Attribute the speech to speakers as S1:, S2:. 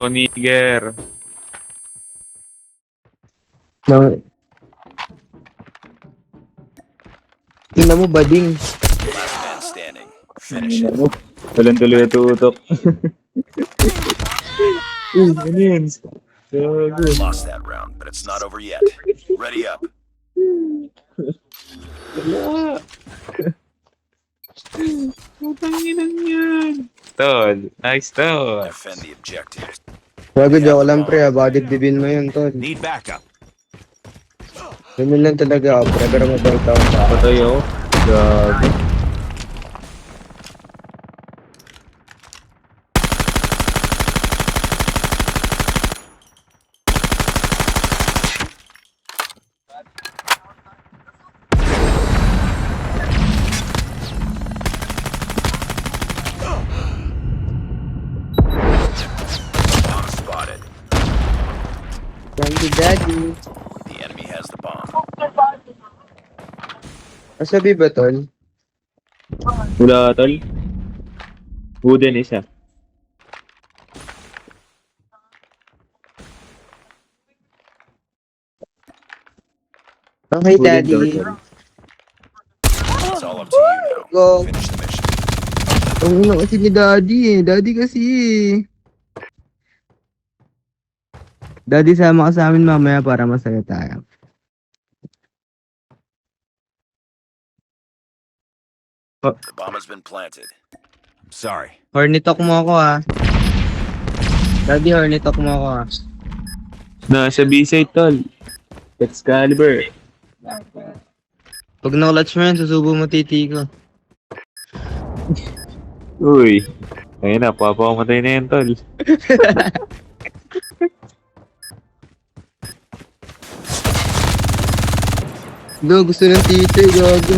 S1: Toniger.
S2: No. Tingnan mo, bading.
S3: Last man standing. Finish it.
S1: Tuloy-tuloy tutok. Ano yun? Gago.
S3: Lost that round, but it's not over yet. Ready up.
S1: Wala. Putangin yan. Tol. Nice, tol.
S3: Defend the objectives.
S2: Gago, joke lang pre, bakit dibin mo yun, tol?
S3: Need backup.
S2: Ganun lang talaga ako, pre, pero mabait ako sa akin.
S1: Patay ako. Gago.
S3: Bomb spotted.
S2: Thank you, daddy.
S3: The enemy has the bomb.
S2: Kasabi ba, tol?
S1: Wala, tol. Wooden isa.
S2: Okay,
S1: Wooden
S2: daddy.
S1: daw, tol.
S3: It's all up to you now.
S2: Go.
S3: Finish the mission.
S2: Ang ina kasi ni daddy eh. Daddy kasi eh. Daddy, sama ka sa amin mamaya para masaya tayo.
S3: The bomb has been planted. Sorry.
S2: Horny talk mo ako ha. Daddy, horny talk mo ako ha.
S1: Nasa B-side, tol. Excalibur.
S2: Pag na-clutch mo yan, susubo mo titi ko.
S1: Uy. Ayun na, papakamatay na yan, tol.
S2: Do, gusto ng titi, gago.